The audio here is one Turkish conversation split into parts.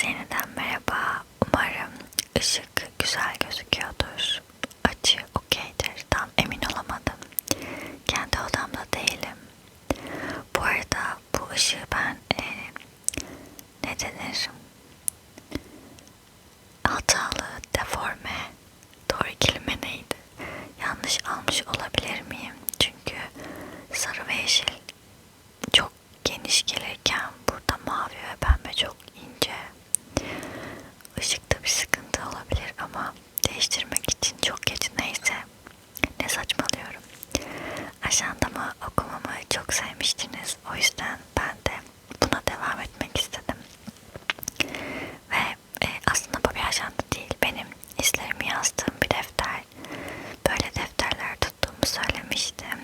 Yeniden merhaba. Umarım ışık güzel gözüküyordur. Açı okeydir. Tam emin olamadım. Kendi odamda değilim. Bu arada bu ışığı ben ne denir? Hatalı, deforme, doğru kelime neydi? Yanlış almış olabilir miyim? Çünkü sarı ve yeşil çok geniş gelirken burada mavi ve pembe çok ince. Işıkta bir sıkıntı olabilir ama değiştirmek için çok geç, neyse. Ne saçmalıyorum. Ajandamı okumamı çok sevmiştiniz. O yüzden ben de buna devam etmek istedim. Ve aslında bu bir ajanda değil. Benim hislerimi yazdığım bir defter. Böyle defterler tuttuğumu söylemiştim.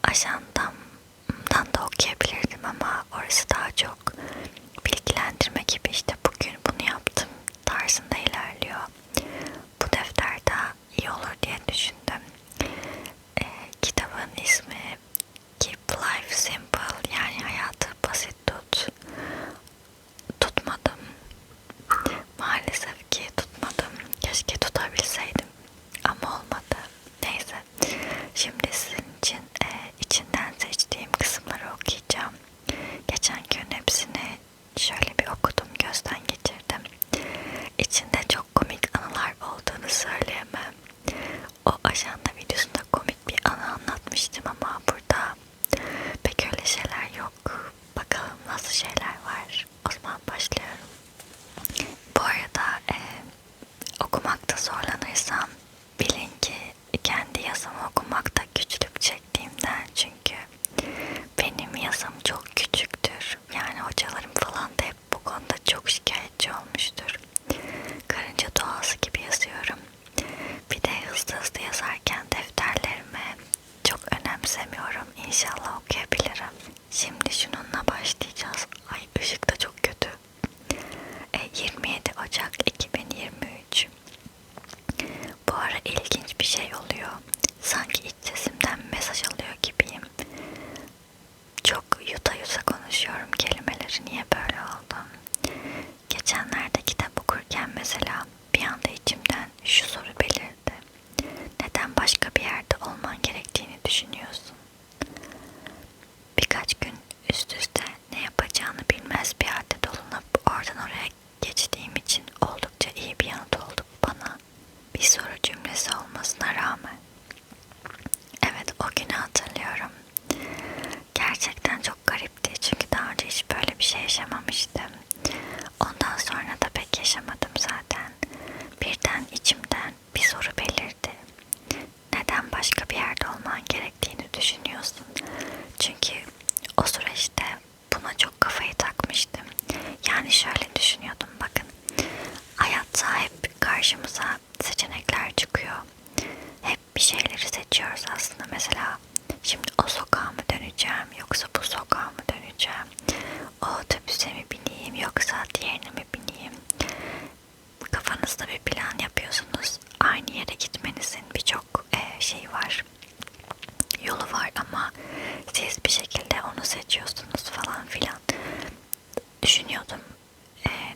Ajandamdan da okuyabilirdim ama orası daha çok bilgilendirme gibi, işte bugün bunu yaptım tarzında ilerliyor. Bu defter daha iyi olur diye düşündüm. Kitabın ismi Keep Life Simple, yani hayatı basit tut. Tutmadım. Maalesef ki tutmadım. Keşke tutabilseydim ama olmadı. Neyse. Şimdi sizin için içinden seçtiğim kısımları okuyacağım. Geçen gün hepsini şöyle bir okudum, gözden geçirdim. İçinde çok komik anılar olduğunu söyleyemem. O ajanda videosunda komik bir anı anlatmıştım ama burada pek öyle şeyler yok. Bakalım nasıl şeyler var. O zaman başlıyorum. Bu arada okumakta zorlanırsam bilin ki kendi yazımı okumakta güçlük çektiğimden, çünkü benim yazım çok küçüktür. Yani hocalarım falan da hep bu konuda çok şikayetçi olmuştur. Karınca doğası gibi yazıyorum. Bir de hızlı hızlı yazarken defterlerime çok önemsemiyorum. İnşallah okuyabilirim. Şimdi şununla başlayacağız. Ay, ışık da çok kötü. 27 Ocak 2023. Bu ara ilginç bir şey oluyor. Sanki iç sesimden mesaj alıyor gibiyim. Çok yuta yuta konuşuyorum kelimeleri. Niye böyle oldu? Geçenlerde kitap okurken mesela bir anda içimden şu soru belirdi. Neden başka bir yerde olman gerektiğini düşünüyorsun? Birkaç gün üst üste ne yapacağını bilmez bir halde dolunup oradan oraya geçtiğim için oldukça iyi bir yanıt oldu bana. Bir soru cümlesi olmasına rağmen. Evet, o günü hatırlıyorum. Gerçekten çok garipti çünkü daha önce hiç böyle bir şey yaşamamıştım. Ondan sonra da pek yaşamadım zaten. Birden içimden bir soru belirdi. Neden başka bir yerde olman gerektiğini düşünüyorsun? Çünkü o süreçte buna çok kafayı takmıştım. Yani şöyle düşünüyordum, bakın. Hayatta hep karşımıza seçenekler çıkıyor. Hep bir şeyleri seçiyoruz aslında. Mesela şimdi o sokağa mı döneceğim yoksa bu sokağa mı döneceğim? O otobüse mi bineyim yoksa diğerine mi bineyim? Kafanızda bir plan yapıyorsunuz. Aynı yere gitmenizin birçok şey var. Yolu var ama siz bir şekilde onu seçiyorsunuz falan filan.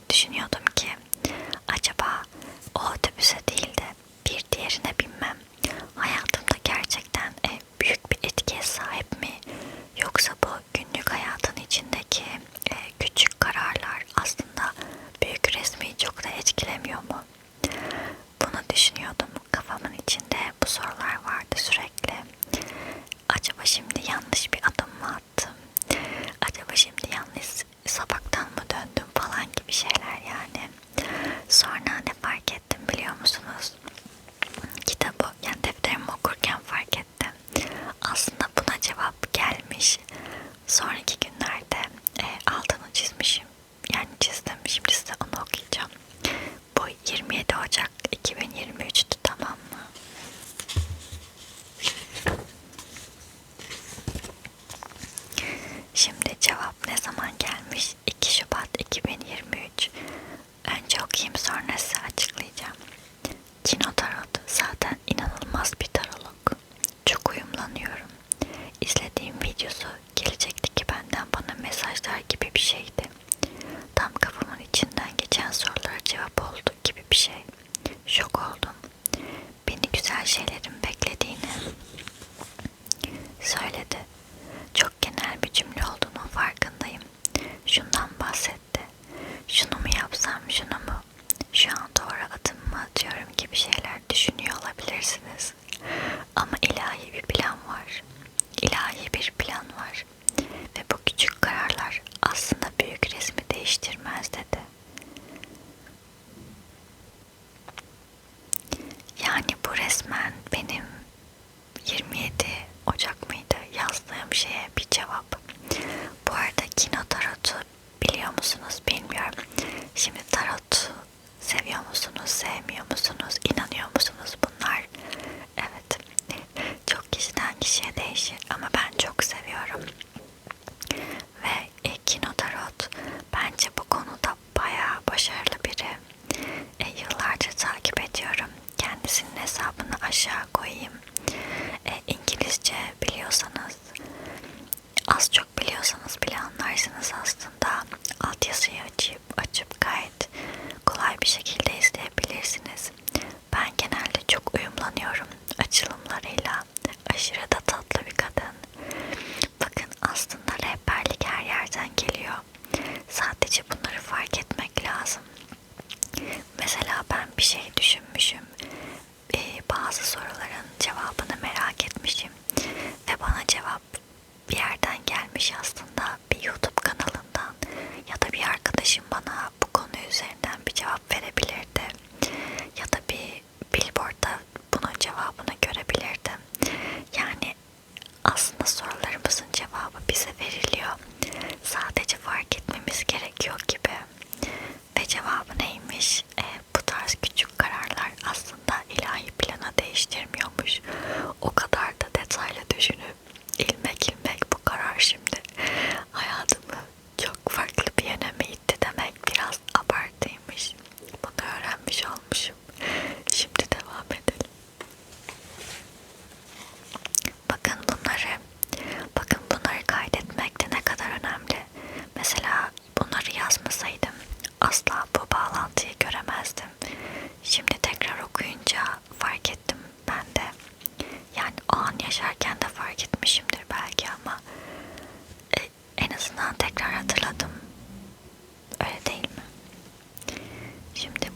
Düşünüyordum ki acaba o otobüse değil de bir diğerine binmem hayatımda gerçekten büyük bir etkiye sahip mi? Yoksa bu günlük hayatın içindeki küçük kararlar aslında büyük resmi çok da etkilemiyor mu? Bunu düşünüyordum. Kafamın içinde bu sorular vardı sürekli. Acaba şimdi yanlış bir adım mı attım? Acaba şimdi yanlış sapaktan mı döndüm falan gibi şeyler yani. Sonra ne fark ettim biliyor musunuz? Kitabı, yani defterimi okurken fark ettim. Aslında buna cevap gelmiş. Sonraki günlerde altını çizmişim. Yani çizdim. Şimdi size onu okuyacağım. Bu 27 Ocak 2023'tü, tamam mı? gelmez dedi. Yani bu resmen benim 27 Ocak mıydı yazdığım şeye bir cevap. Bu arada Kino Tarot'u biliyor musunuz bilmiyorum. Şimdi Tarot'u seviyor musunuz, sevmiyor musunuz, inanıyor musunuz bunlar? Evet, çok kişiden kişiye değişir ama ben çok seviyorum. Ve Kino Tarot bence bu konuda bayağı başarılı biri. Yıllardır takip ediyorum. Kendisinin hesabını aşağı koyayım. İngilizce biliyorsanız, az çok biliyorsanız bile anlarsınız aslında. Altyazıyı açıp gayet kolay bir şekilde izleyebilirsiniz. Ben genelde çok uyumlanıyorum açılımlarıyla. Aşırı da tatlı bir kadın. Bakın aslında rehberlik her yerden geliyor. Sadece bunları fark etmek lazım. Mesela ben bir şey düşünmüşüm. Bazı soruların cevabını merak etmişim. Ve bana cevap bir yerden gelmiş aslında. Bir YouTube kanalından ya da bir arkadaşım bana bu konu üzerinden bir cevap verebilirdi. Ya da bir billboardda bunun cevabını görebilirdim. Yani aslında sorularımızın cevabı bize veriliyor. Sadece fark etmemiz gerekiyor gibi. Ve cevabı neymiş? Bu tarz küçük kararlar aslında ilahi planı değiştirmiyormuş. O kadar da detaylı düşünüp ilmek ilmek bu karar şimdi hayatımı çok farklı bir yöne mi itti demek biraz abartıymış. Bunu öğrenmiş olmuşum. Şimdi devam edelim. Bakın bunları kaydetmek de ne kadar önemli. Mesela bunları yazmasaydım asla bu bağlantıyı göremezdim. Şimdi tekrar okuyunca fark ettim ben de. Yani o an yaşarken de fark etmişimdir belki ama en azından tekrar hatırladım. Öyle değil mi? Şimdi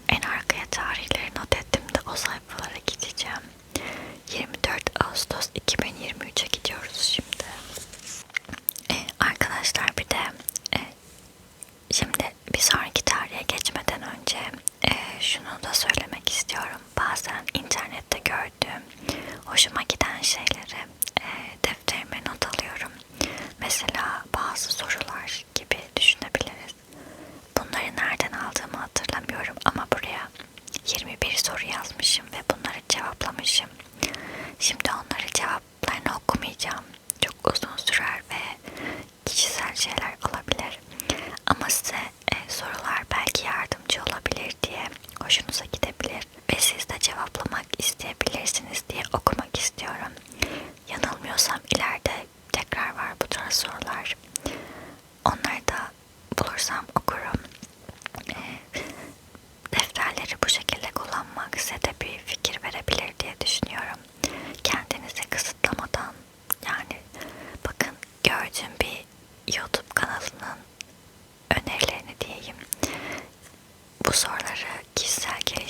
en arkaya tarihleri not ettim de o sayfalara gideceğim. 24 Ağustos 2023'e gidiyoruz şimdi. Arkadaşlar bir de şimdi bir sonraki tarihe geçmeden önce şunu da söylemek istiyorum. Bazen internette gördüğüm hoşuma giden şeyleri defterime not alıyorum. Mesela bazı sorular gibi düşünebiliriz. Bunları nereden aldığımı hatırlamıyorum ama buraya 21 soru yazmışım ve bunları cevaplamışım. Şimdi onları cevaplarını okumayacağım. Çok uzun sürer ve kişisel şeyler olabilir. Ama size sorular belki yardımcı olabilir diye hoşunuza gidebilir ve siz de cevaplamak isteyebilirsiniz diye okumak istiyorum. Yanılmıyorsam ileride tekrar var bu tarz sorular. Onları da bulursam okurum. Defterleri bu şekilde kullanmak size de bir fikir verebilir diye düşünüyorum. Kendinizi kısıtlamadan, yani bakın gördüğüm bir YouTube kanalının önerilerini diyeyim. Bu soruları kişisel gelişim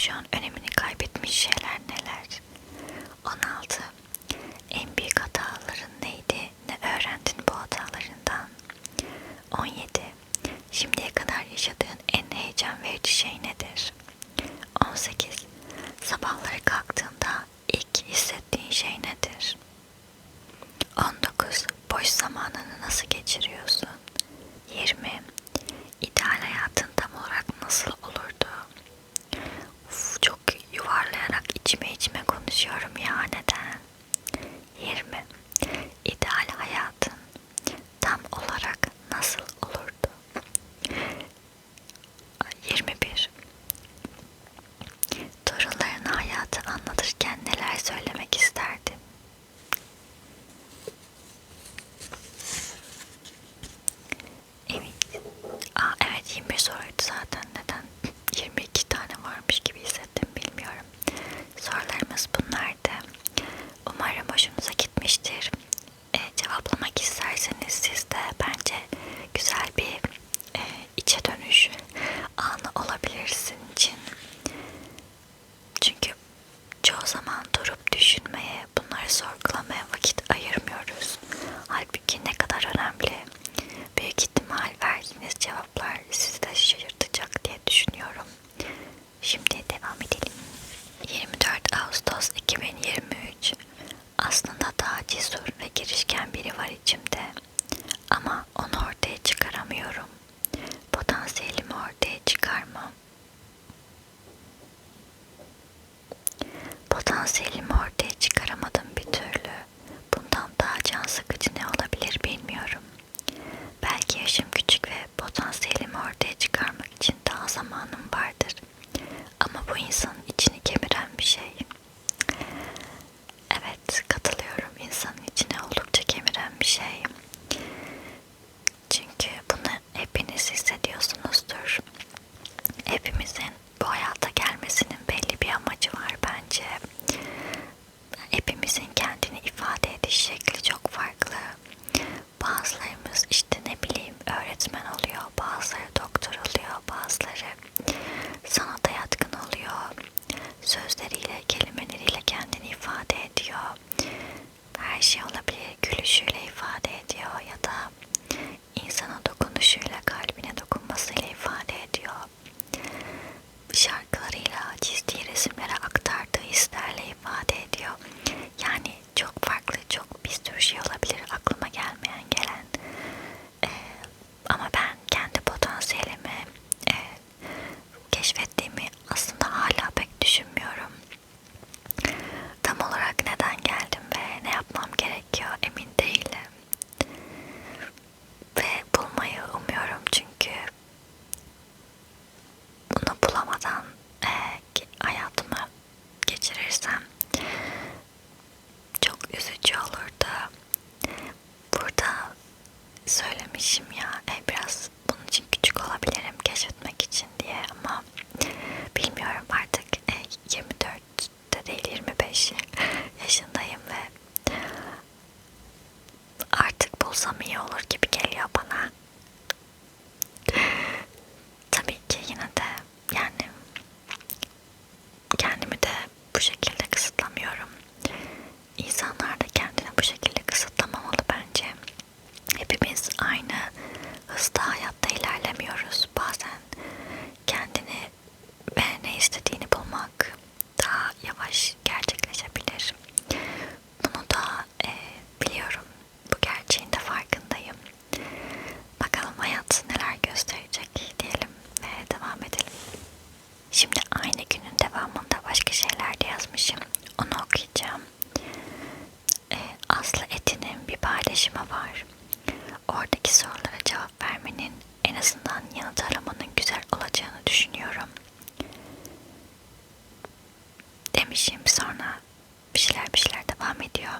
şu an önemini kaybetmiş şeyler neler? 16. En büyük hataların neydi? Ne öğrendin bu hatalarından? 17. Şimdiye kadar yaşadığın en heyecan verici şey nedir? 18. Sabahları kalktığında ilk hissettiğin şey nedir? 19. Boş zamanını nasıl geçiriyorsun? 20. İdeal hayatın tam olarak nasıl olurdu? Çok yuvarlayarak içime konuşuyorum ya, neden? 20. İdeal hayatın tam olarak nasıl olurdu? 21. Torunlarına hayatı anlatırken neler söylemek isterdin? Evet. Evet, 21 soruydu zaten. Neden 22 tane varmış gibi hissettim bilmiyorum. Sorularımız bunlardı. Umarım hoşunuza gitmiştir. Cevaplamak isterseniz siz de bence güzel bir içe dönüş anı olabilir sizin için. Çünkü çoğu zaman durup düşünmeye, bunları sorgulamaya vakit ayırmıyoruz. Halbuki ne kadar önemli. Büyük ihtimal verdiğiniz cevaplar sizi de şaşırtacak diye düşünüyorum. Şimdi devam edelim. 24 Ağustos 2023. Aslında daha cesur ve girişken biri var içimde. Ama onu ortaya çıkaramıyorum. Potansiyelimi ortaya çıkarmam. Potansiyelimi ortaya çıkaramadım bir türlü. Bundan daha can sıkıcı ne olabilir bilmiyorum. Belki yaşım küçük ve potansiyelimi ortaya çıkarmak için daha zamanım vardır. Ama bu insanın içini kemiren bir şey. Evet, katılıyorum. İnsanın içine oldukça kemiren bir şey. Çünkü bunu hepiniz hissediyorsunuzdur. Hepimizin bu hayata gelmesinin belli bir amacı var bence. Hepimizin kendini ifade ediş şekli çok farklı. Bazılarımız işte ne bileyim öğretmen oluyor, bazıları doktor oluyor, bazıları sanata yatkın oluyor. Sözleriyle, kelimeleriyle kendini ifade ediyor. Her şey olabilir, gülüşüyle ifade ediyor ya da insana dokunuşuyla, kalbine dokunmasıyla ifade ediyor. Şarkılarıyla, çizdiği resimlere aktardığı hislerle ifade ediyor. Yani çok farklı, çok bir sürü şey olabilir aklıma gelmeyen gelen. Ama ben kendi potansiyelimi keşfettiğimi aslında hala pek düşünmüyorum. Tam olarak neden geldim ve ne yapmam gerekiyor emin değilim. Ve bulmayı umuyorum çünkü bunu bulamadan hayatımı geçirirsem çok üzücü olurdu. Burada söylemişim ya biraz bunun için küçük olabilirim keşfetmek için diye ama bilmiyorum artık 24 de değil 25 yaşındayım ve artık bulsam iyi olur gibi geliyor bana. Tabii ki yine de yani kendimi de bu şekilde kısıtlamıyorum. İnsanlar da kendini bu şekilde kısıtlamamalı bence. Hepimiz aynı hızda hayatta ilerlemiyoruz. Bazen kendini ve ne istediğini bulmak daha yavaş gerçekleşebilir. Bunu da biliyorum. Bu gerçeğin de farkındayım. Bakalım hayat neler gösterecek diyelim ve devam edelim. Şimdi aynı günün devamında başka şeyler de yazmışım. Onu okuyacağım. Aslı Eti'nin bir paylaşımı var. Oradaki sorulara cevap vermenin, en azından yanıt aramanın güzel olacağını düşünüyorum. Demişim, sonra bir şeyler devam ediyor.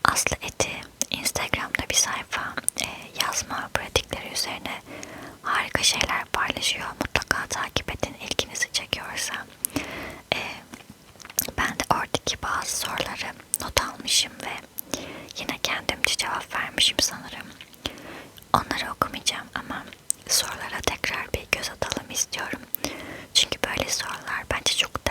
Aslı Eti Instagram'da bir sayfa, yazma pratikleri üzerine harika şeyler paylaşıyor. Mutlaka takip edin, ilginizi çekiyorsa. Ben de oradaki bazı soruları not almışım ve yine kendimce cevap vermişim sanırım. Onları okumayacağım ama sorulara tekrar bir göz atalım istiyorum. Çünkü böyle sorular bence çok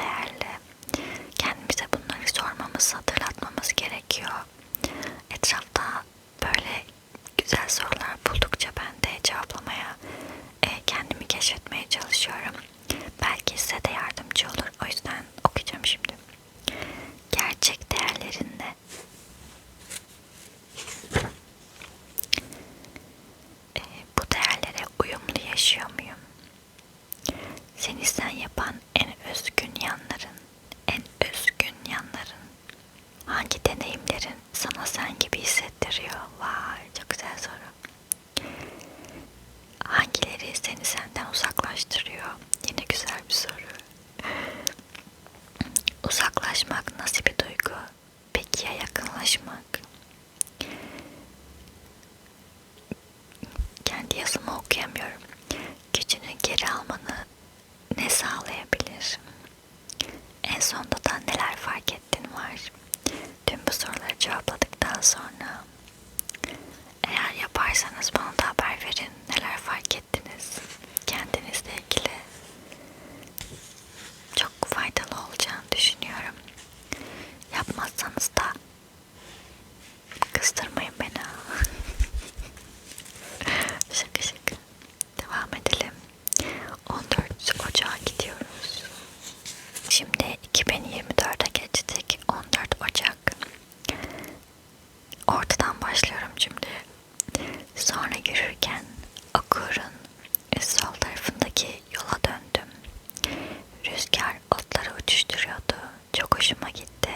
uzaklaşmak nasıl bir duygu? Peki ya yakınlaşmak? Kendi yazımı okuyamıyorum. Gücünü geri almanı ne sağlayabilir? En sonunda da neler fark ettin var? Tüm bu soruları cevapladıktan sonra eğer yaparsanız bana da haber verin. Neler fark ettiniz? Kendinizle ilgili çok faydalı olacağını düşünüyorum. Yapmazsanız da kızdırmayın beni. Şaka şaka. Devam edelim. 14 Ocağa gidiyoruz. Şimdi 2024'e geçtik. 14 Ocak. Ortadan başlıyorum şimdi. Sonra yürürken okurun sol tarafındaki yola döndüm. Rüzgar otları uçuşturuyordu. Çok hoşuma gitti.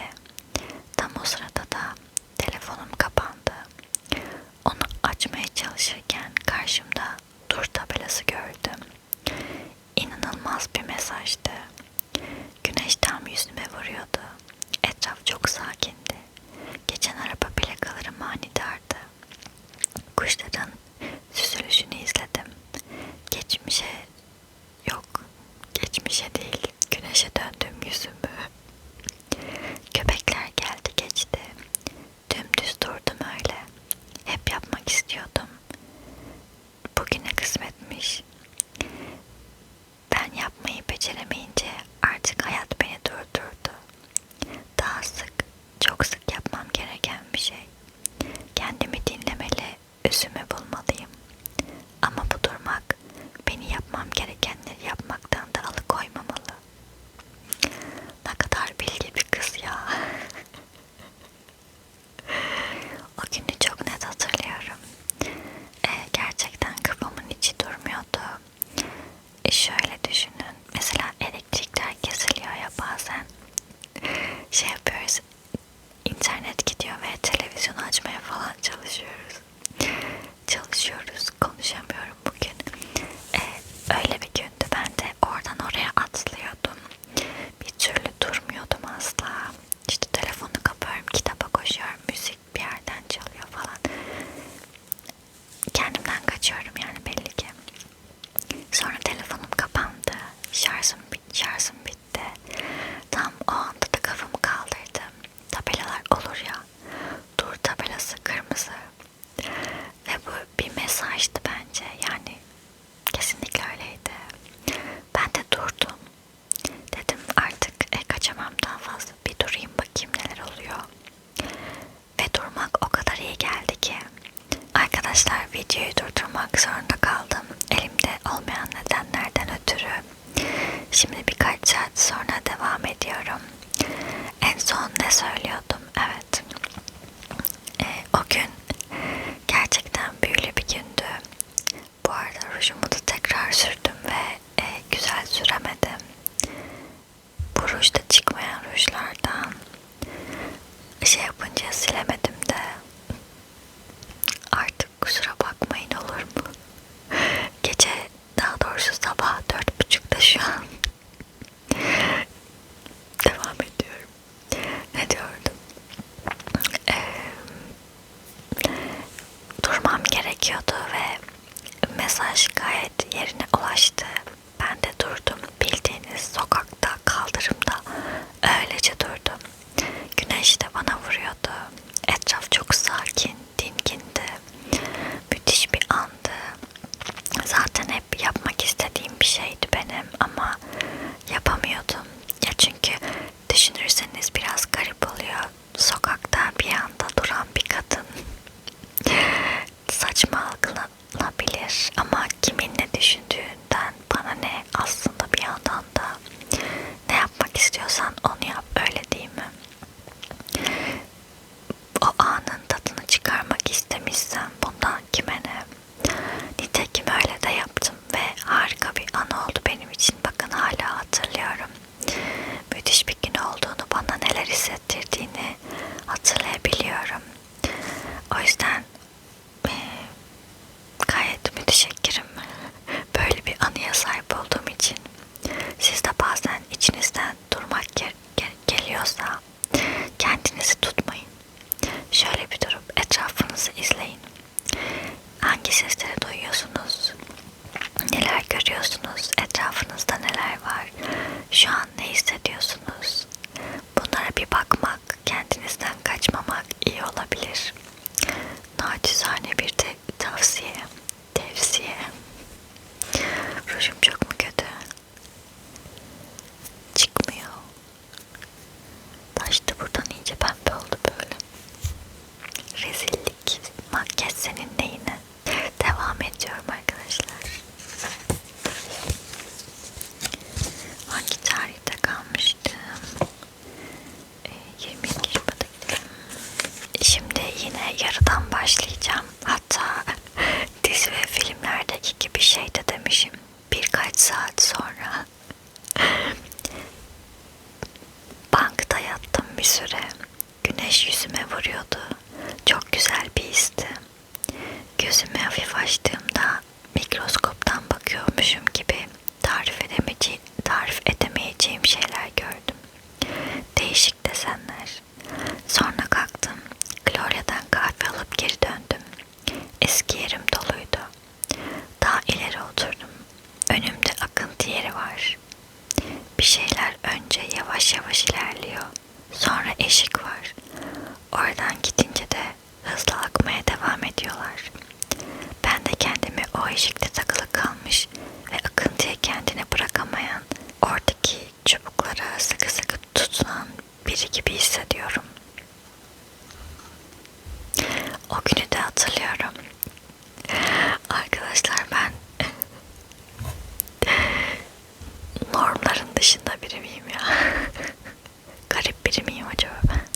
Tam o sırada da telefonum kapandı. Onu açmaya çalışırken karşımda dur tabelası gördüm. İnanılmaz bir mesajdı. Güneş tam yüzüme vuruyordu. Etraf çok sakindi. Geçen araba plakaları manidardı. Kuşların süzülüşünü izledim. Geçmişe değil, güneşe döndüm yüzümü. Köpekler geldi geçti. Dümdüz durdum öyle. Hep yapmak istiyordum. Bugüne kısmetmiş. Ben yapmayı beceremeyince artık hayat beni durdurdu. Daha sık, çok sık yapmam gereken bir şey. Kendimi dinlemeli, özümü bulmalıyım. Ama bu durmak beni yapmam gerekenleri yapmaktan da alıkoymamalı. Ne kadar bilge bir kız ya. O günü çok net hatırlıyorum. Gerçekten kafamın içi durmuyordu. Şöyle düşünün. Mesela elektrikler kesiliyor ya bazen. Şey yapıyoruz. İnternet gidiyor ve televizyonu açmaya falan çalışıyoruz. Konuşamıyorum bugün. Öyle bir gündü. Ben de oradan oraya atlıyordum. Bir türlü durmuyordum asla. İşte telefonu kapıyorum, kitaba koşuyorum, müzik bir yerden çalıyor falan. Kendimden kaçıyorum yani belli ki. Sonra telefonum kapandı. Şarjım bitti. Tam o anda da kafamı kaldırdım. Tabelalar olur ya. Dur tabelası kırmızı. Ve bu bir mesajdı bence. Yani kesinlikle öyleydi. Ben de durdum. Dedim artık kaçamam daha fazla. Bir durayım bakayım neler oluyor. Ve durmak o kadar iyi geldi ki. Arkadaşlar videoyu durdurmak zorunda kaldım. Elimde olmayan nedenlerden ötürü. Şimdi birkaç saat sonra devam ediyorum. En son ne söylüyordum? Evet. O gün gerçekten büyülü bir gündü. Bu arada rujumu da tekrar sürdüm ve güzel süremedim. Bu ruj da çıkmayan rujlardan. Şey yapınca silemedim de. Artık kusura bakmayın olur mu? Gece, daha doğrusu sabah 4:30'da şu an. Devam ediyorum. Ne diyordum? Durmam gerekiyordu ve mesaj gayet yerine ulaştı. Ben de durdum. Bildiğiniz sokakta, kaldırımda öylece durdum. Güneş de bana vuruyordu. Etraf çok sakin, dingindi. Müthiş bir andı. Zaten hep yapmak istediğim bir şeydi benim ama yapamıyordum. Ya çünkü düşünürseniz biraz garip oluyor. Sokakta bir anda duran bir kadın. Saçma algılanabilir ama kimin ne düşündüğünden bana ne, aslında bir yandan da ne yapmak istiyorsan onu yap, öyle değil mi? O anın tadını çıkarmak istemişsem bundan kime ne? Nitekim öyle de yaptım ve harika bir an oldu benim için. Bakın hala hatırlıyorum. Müthiş bir gün olduğunu, bana neler hissettirdiğini hatırlayabiliyorum. O yüzden gayet müteşekkirim böyle bir anıya sahip olduğum için. Siz de bazen içinizden süre güneş yüzüme vuruyordu. Çok güzel bir histi. Gözümü hafif açtığımda mikroskoptan bakıyormuşum gibi tarif edemeyeceğim şeyler gördüm. Değişik desenler. Sonra kalktım. Gloria'dan kahve alıp geri döndüm. Eski yerim doluydu. Daha ileri oturdum. Önümde akıntı yeri var. Bir şeyler önce yavaş yavaş ilerliyor. Sonra eşik var. Oradan gidince de hızlı akmaya devam ediyorlar. Ben de kendimi o eşikte takılı kalmış ve akıntıya kendini bırakamayan, oradaki çubuklara sıkı sıkı tutunan biri gibi hissediyorum. O günü de hatırlıyorum. Arkadaşlar ben normların dışında biri miyim ya? Garip biri miyim acaba ben?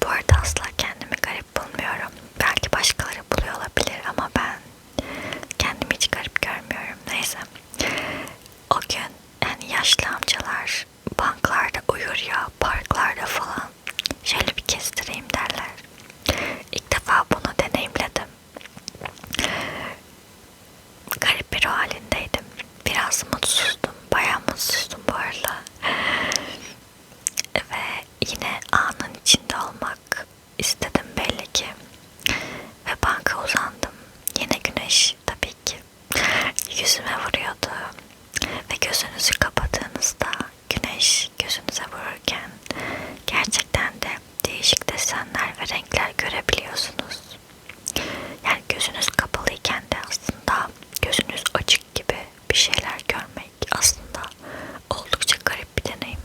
Bu arada asla kendimi garip bulmuyorum. Belki başkaları buluyor olabilir ama ben kendimi hiç garip görmüyorum. Neyse. O gün yani yaşlı amcalar banklarda uyur ya, parklarda falan. Şöyle bir kestireyim derler. İlk defa bunu deneyimledim. Garip bir ruh halindeydim. Biraz mutsuzdum. Bayağı mutsuzdum bu arada. Ve yine anın içinde olmak istedim belli ki. Ve banka uzandım. Yine güneş tabii ki yüzüme vuruyordu. Ve gözünüzü kapadığınızda güneş gözünüze vururken gerçekten de değişik desenler ve renkler görebiliyorsunuz. Yani gözünüz kapalıyken de aslında gözünüz açık gibi bir şeyler görmek aslında oldukça garip bir deneyim.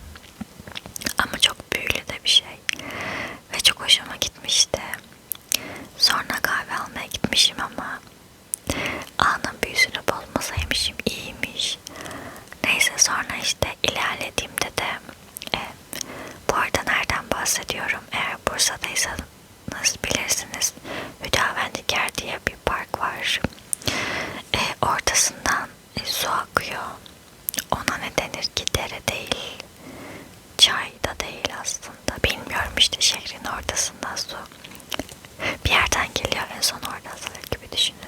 Ama çok büyülü de bir şey. Ve çok hoşuma gitmişti. Sonra kahve almaya gitmişim ama anın büyüsünü bozmasaymışım, iyiymiş. Neyse sonra işte ilerlediğimde de bu arada nereden bahsediyorum? Eğer Bursa'daysanız bilirsiniz. Hüdavendigar diye bir park var. Ortasından su akıyor. Ona ne denir ki? Dere değil. Çay da değil aslında. Bilmiyorum işte şehrin ortasından su. Bir yerden geliyor en son oradan sığır gibi düşünün.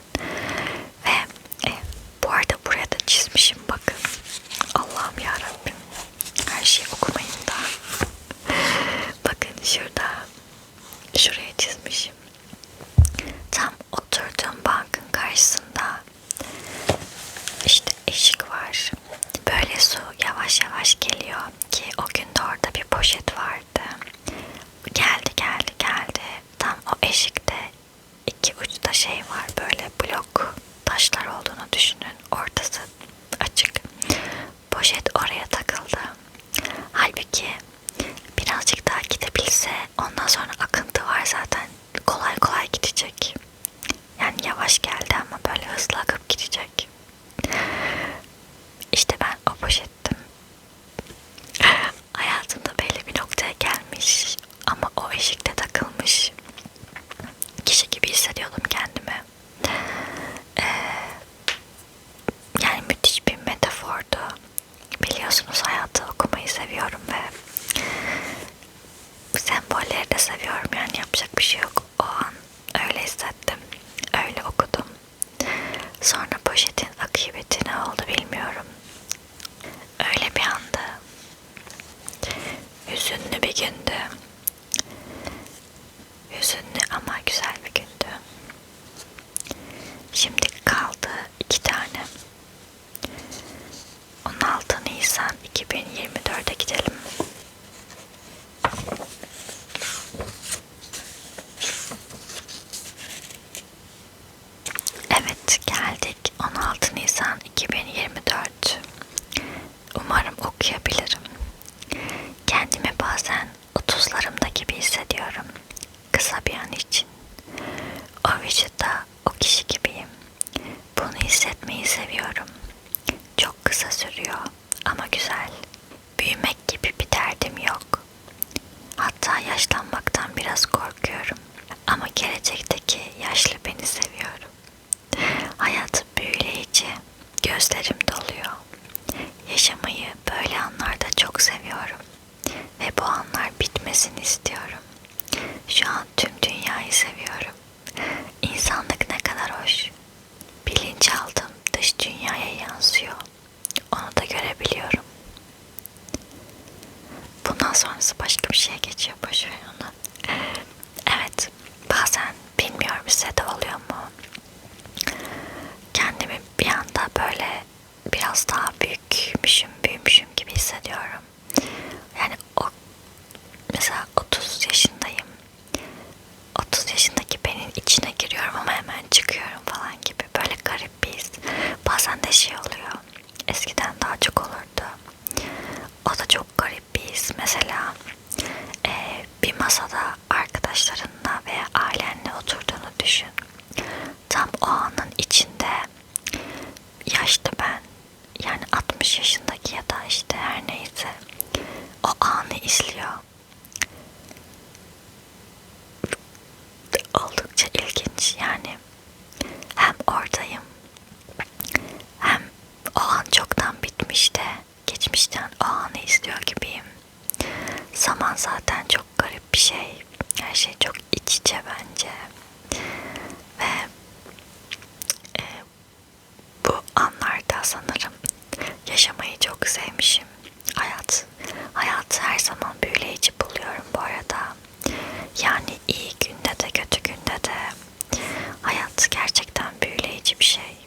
Ve bu arada buraya da çizmişim bakın. Allah'ım yarabbim. Her şeyi okumayın da. Bakın şuraya çizmişim. Tam oturduğum bankın karşısında işte eşik var. Böyle su yavaş yavaş geliyor ki o gün de orada bir poşet vardı. Geldi. Tam o eşikte iki uçta şey var, böyle blok taşlar olduğunu düşünün. Ortası açık. Poşet oraya takıldı. Halbuki birazcık daha gidebilse ondan sonra akıntı var zaten. Kolay kolay gidecek. Yani yavaş geldi ama böyle hızlı akıp gidecek. İşte ben o poşettim. Hayatımda belli bir noktaya gelmiş ama o eşikte takılmış kişi gibi hissediyordum kendimi. Yani müthiş bir metafordu. Biliyorsunuz hayatı okumayı seviyorum ve sembolleri de seviyorum, yani yapacak bir şey yok. O an öyle hissettim. Öyle okudum. Sonra poşetin akıbeti ne oldu bilmiyorum. Öyle bir anda. Hüzünlü bir gündü. Hüzünlü ama güzel bir gündü. Şimdi kaldı 2 tane. 16 Nisan 2024'e gidelim. Evet, geldik 16 Nisan 2024. Umarım okuyabilirim. Kendimi bazen 30'larımda gibi hissediyorum. Kısa bir an için. O vücutta o kişi gibiyim. Bunu hissetmeyi seviyorum. Çok kısa sürüyor ama güzel. Büyümek gibi bir derdim yok. Hatta yaşlanmaktan biraz korkuyorum. Ama gelecekteki yaşlı beni seviyorum. Hayat büyüleyici. Gözlerim doluyor. Yaşamayı böyle anlarda çok seviyorum. Ve bu anlar bitmesi bitmesini istiyorum. Şu an tüm dünyayı seviyorum. İnsanlık ne kadar hoş. Bilinçaltım dış dünyaya yansıyor. Onu da görebiliyorum. Bundan sonrası başka bir şeye geçiyor. Boşver onu. Evet, bazen bilmiyorum size de oluyor mu? Kendimi bir anda böyle biraz daha büyümüşüm gibi hissediyorum. Yani mesela 30 yaşındayım. 30 yaşındaki benim içine giriyorum ama hemen çıkıyorum falan gibi. Böyle garip bir his. Bazen de şey oluyor. Eskiden daha çok olurdu. O da çok garip bir his. Mesela bir masada arkadaşlarınla veya ailenle oturduğunu düşün. Tam o anın içinde yaşlı ben, yani 60 yaşındaki ya da işte her neyse, o anı izliyor. Oldukça ilginç yani. Hem oradayım, hem o an çoktan bitmiş de geçmişten o anı izliyor gibiyim. Zaman zaten çok garip bir şey. Her şey çok iç içe bence. Ve bu anlarda sanırım yaşamayı çok sevmişim. Hayatı her zaman büyüleyici buluyorum bu arada. Yani iyi günde de kötü günde de hayat gerçekten büyüleyici bir şey.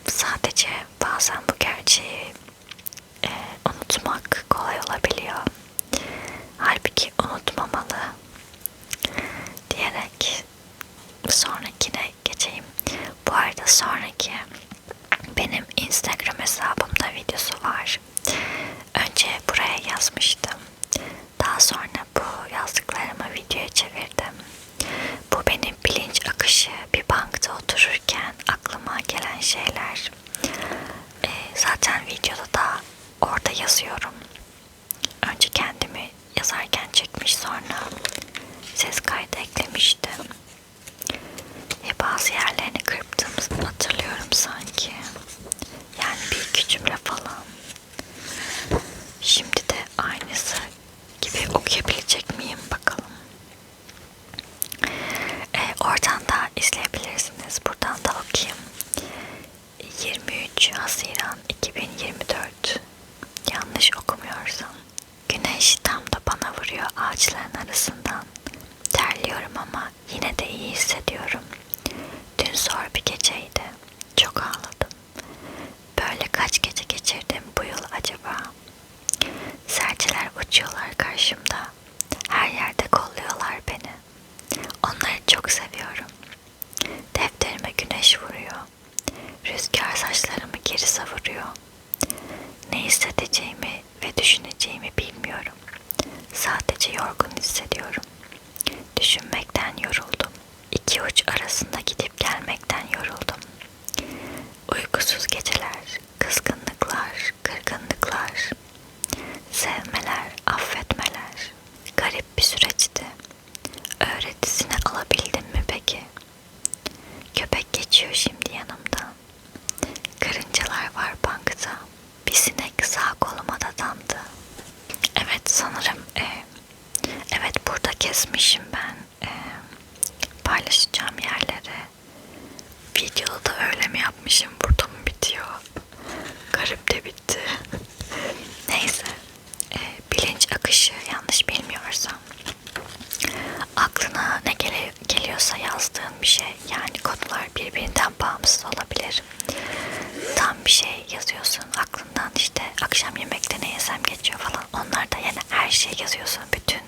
Sadece bazen bu gerçeği unutmak kolay olabiliyor. Halbuki unutmamalı diyerek sonrakine geçeyim. Bu arada sonraki benim Instagram hesabımda videosu var. Önce buraya yazmıştım. Daha sonra bu yazdıklarımı videoya çevirdim. Bu benim bilinç akışı, bir bankta otururken aklıma gelen şeyler. Zaten videoda da orada yazıyorum. Önce kendimi yazarken çekmiş, sonra ses kaydı eklemiştim. Bazı yerlerini kırptığımı hatırlıyorum sanki. Yani bir iki cümle falan. Şimdi de aynısı gibi okuyabilecek miyim bakalım. Oradan da izleyebilirsiniz. Buradan da okuyayım. 23 Haziran 2024. Yanlış okumuyorsam. Güneş tam da bana vuruyor ağaçların arasından. Terliyorum ama yine de iyi hissediyorum. Dün zor bir geceydi. Çok ağladım. Böyle kaç gece geçirdim bu yıl acaba? Serçeler uçuyorlar karşımda. Her yerde kolluyorlar beni. Onları çok seviyorum. Defterime güneş vuruyor. Rüzgar saçlarımı geri savuruyor. Ne hissedeceğimi ve düşüneceğimi bilmiyorum. Sadece yorgun hissediyorum. Düşünmekten yoruldum. İki uç arasında gidip gelmekten yoruldum. Uykusuz geceler, kızgınlıklar, kırgınlıklar, sevmeler, affetmeler. Garip bir süreçti. Öğretisini alabildim mi peki? Köpek geçiyor şimdi yanımdan. Karıncalar var bankta. Bir sinek sağ koluma dadandı. Evet sanırım evet burada kesmişim ben. Paylaşacağım yerleri. Videoda öyle mi yapmışım? Burada mı bitiyor? Garip de bitti. Neyse. Bilinç akışı, yanlış bilmiyorsam. Aklına ne geliyorsa yazdığın bir şey. Yani konular birbirinden bağımsız olabilir. Tam bir şey yazıyorsun aklından, işte akşam yemekte ne yesem geçiyor falan. Onlar da yani her şey yazıyorsun. Bütün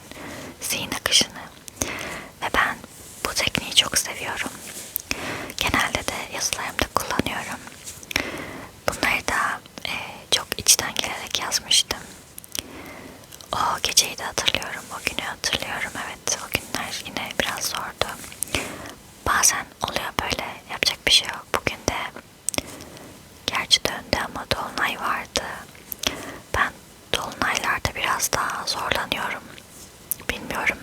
zihin akışını. Ve ben bu tekniği çok seviyorum. Genelde de yazılarımda kullanıyorum. Bunları da çok içten gelerek yazmıştım. O geceyi de hatırlıyorum, o günü hatırlıyorum. Evet, o günler yine biraz zordu. Bazen oluyor böyle, yapacak bir şey yok. Bugün de gerçi döndü ama dolunay vardı. Ben dolunaylarda biraz daha zorlanıyorum. Bilmiyorum,